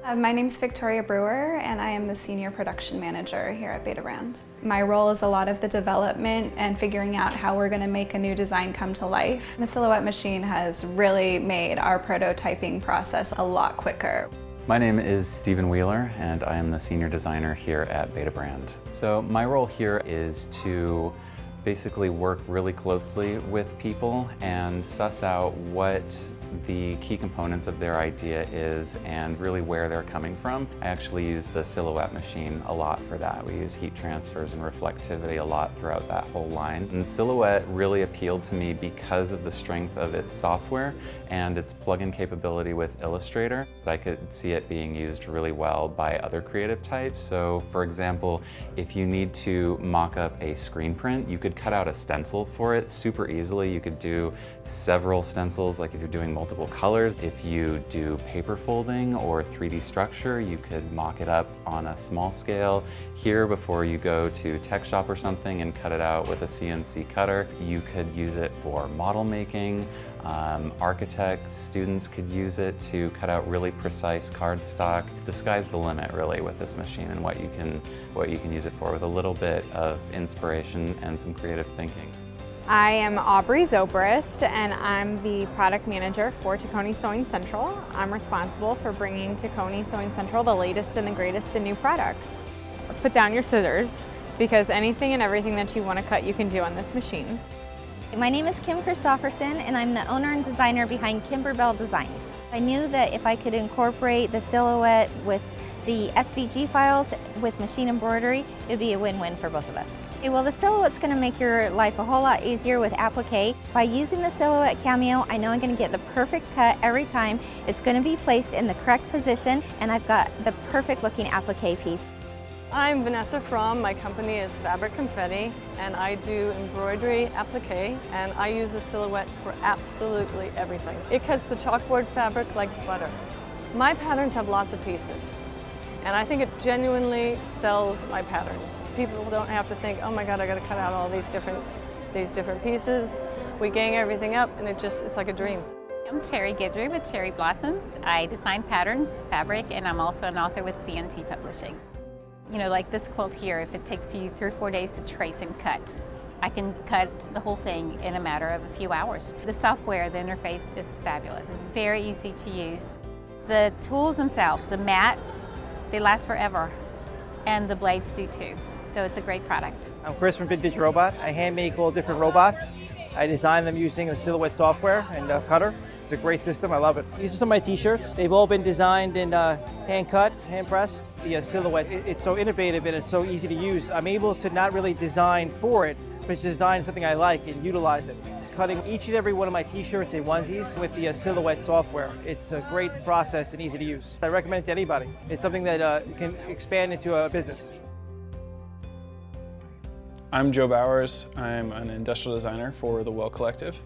My name's Victoria Brewer, and I am the Senior Production Manager here at Beta Brand. My role is a lot of the development and figuring out how we're going to make a new design come to life. The Silhouette machine has really made our prototyping process a lot quicker. My name is Stephen Wheeler, and I am the Senior Designer here at Beta Brand. So my role here is to basically work really closely with people and suss out what the key components of their idea is and really where they're coming from. I actually use the Silhouette machine a lot for that. We use heat transfers and reflectivity a lot throughout that whole line. And Silhouette really appealed to me because of the strength of its software and its plug-in capability with Illustrator. I could see it being used really well by other creative types. So for example, if you need to mock up a screen print, you could cut out a stencil for it super easily. You could do several stencils, like if you're doing multiple colors. If you do paper folding or 3D structure, you could mock it up on a small scale here before you go to tech shop or something and cut it out with a CNC cutter. You could use it for model making. Architects, students could use it to cut out really precise cardstock. The sky's the limit really with this machine and what you can use it for with a little bit of inspiration and some creative thinking. I am Aubrey Zobrist, and I'm the product manager for Tacony Sewing Central. I'm responsible for bringing Tacony Sewing Central the latest and the greatest in new products. Put down your scissors, because anything and everything that you want to cut you can do on this machine. My name is Kim Christofferson, and I'm the owner and designer behind Kimberbell Designs. I knew that if I could incorporate the Silhouette with the SVG files with machine embroidery, it would be a win-win for both of us. Okay, well, the Silhouette's going to make your life a whole lot easier with applique. By using the Silhouette Cameo, I know I'm going to get the perfect cut every time. It's going to be placed in the correct position, and I've got the perfect looking applique piece. I'm Vanessa Fromm. My company is Fabric Confetti, and I do embroidery applique, and I use the Silhouette for absolutely everything. It cuts the chalkboard fabric like butter. My patterns have lots of pieces, and I think it genuinely sells my patterns. People don't have to think, oh my God, I got to cut out all these different pieces. We gang everything up, and it's like a dream. I'm Cherry Guidry with Cherry Blossoms. I design patterns, fabric, and I'm also an author with CNT Publishing. You know, like this quilt here, if it takes you 3 or 4 days to trace and cut, I can cut the whole thing in a matter of a few hours. The software, the interface is fabulous. It's very easy to use. The tools themselves, the mats, they last forever, and the blades do too. So it's a great product. I'm Chris from Vintage Robot. I hand make all different robots. I design them using the Silhouette software and cutter. It's a great system, I love it. These are some of my t-shirts. They've all been designed and hand cut, hand pressed. The Silhouette, it's so innovative and it's so easy to use. I'm able to not really design for it, but design something I like and utilize it. Cutting each and every one of my t-shirts and onesies with the Silhouette software. It's a great process and easy to use. I recommend it to anybody. It's something that can expand into a business. I'm Joe Bowers. I'm an industrial designer for the Well Collective.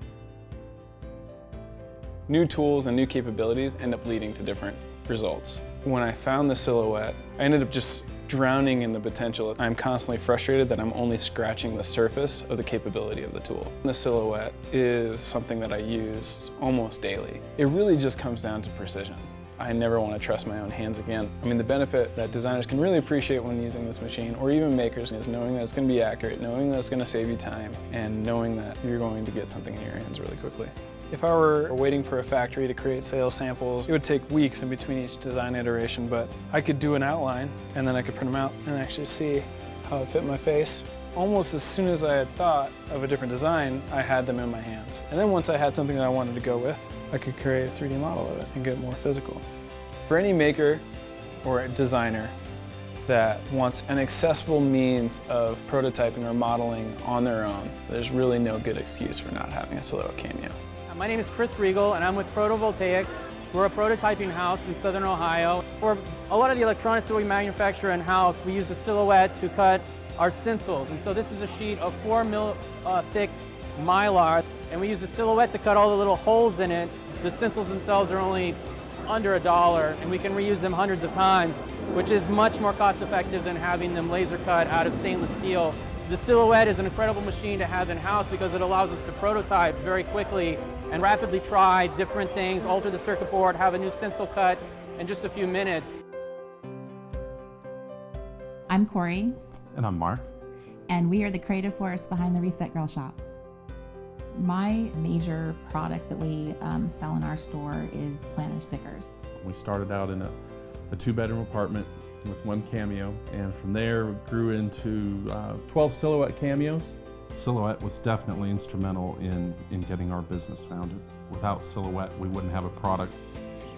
New tools and new capabilities end up leading to different results. When I found the Silhouette, I ended up just drowning in the potential. I'm constantly frustrated that I'm only scratching the surface of the capability of the tool. The Silhouette is something that I use almost daily. It really just comes down to precision. I never want to trust my own hands again. I mean, the benefit that designers can really appreciate when using this machine, or even makers, is knowing that it's going to be accurate, knowing that it's going to save you time, and knowing that you're going to get something in your hands really quickly. If I were waiting for a factory to create sales samples, it would take weeks in between each design iteration, but I could do an outline and then I could print them out and actually see how it fit my face. Almost as soon as I had thought of a different design, I had them in my hands. And then once I had something that I wanted to go with, I could create a 3D model of it and get more physical. For any maker or a designer that wants an accessible means of prototyping or modeling on their own, there's really no good excuse for not having a Silhouette Cameo. My name is Chris Regal, and I'm with Protovoltaics. We're a prototyping house in Southern Ohio. For a lot of the electronics that we manufacture in-house, we use the Silhouette to cut our stencils. And so this is a sheet of 4 mil thick Mylar, and we use the Silhouette to cut all the little holes in it. The stencils themselves are only under $1, and we can reuse them hundreds of times, which is much more cost-effective than having them laser cut out of stainless steel. The Silhouette is an incredible machine to have in-house because it allows us to prototype very quickly and rapidly try different things, alter the circuit board, have a new stencil cut in just a few minutes. I'm Corey. And I'm Mark. And we are the creative force behind the Reset Girl Shop. My major product that we sell in our store is planner stickers. We started out in a 2-bedroom apartment with 1 cameo, and from there we grew into 12 Silhouette cameos. Silhouette was definitely instrumental in getting our business founded. Without Silhouette, we wouldn't have a product.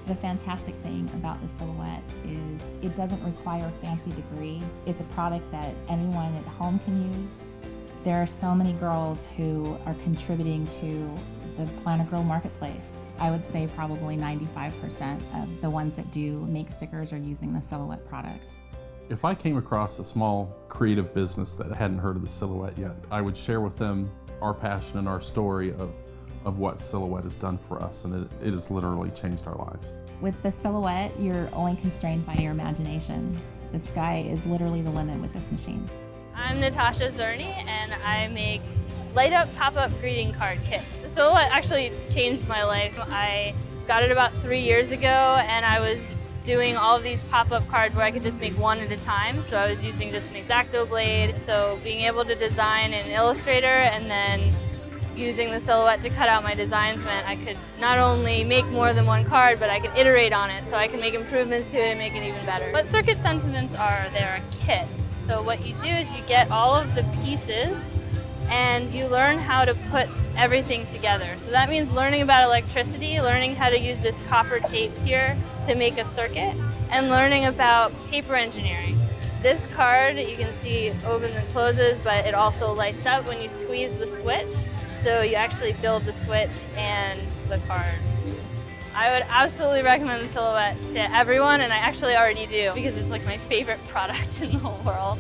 The fantastic thing about the Silhouette is it doesn't require a fancy degree. It's a product that anyone at home can use. There are so many girls who are contributing to the planner girl marketplace. I would say probably 95% of the ones that do make stickers are using the Silhouette product. If I came across a small creative business that hadn't heard of the Silhouette yet, I would share with them our passion and our story of what Silhouette has done for us, and it has literally changed our lives. With the Silhouette, you're only constrained by your imagination. The sky is literally the limit with this machine. I'm Natasha Zerny, and I make light-up pop-up greeting card kits. The Silhouette actually changed my life. I got it about 3 years ago, and I was doing all of these pop-up cards where I could just make one at a time. So I was using just an X-Acto blade. So being able to design in Illustrator and then using the Silhouette to cut out my designs meant I could not only make more than one card, but I could iterate on it, so I can make improvements to it and make it even better. What circuit sentiments are, they're a kit. So what you do is you get all of the pieces and you learn how to put everything together. So that means learning about electricity, learning how to use this copper tape here to make a circuit, and learning about paper engineering. This card, you can see opens and closes, but it also lights up when you squeeze the switch. So you actually build the switch and the card. I would absolutely recommend the Silhouette to everyone, and I actually already do because it's like my favorite product in the whole world.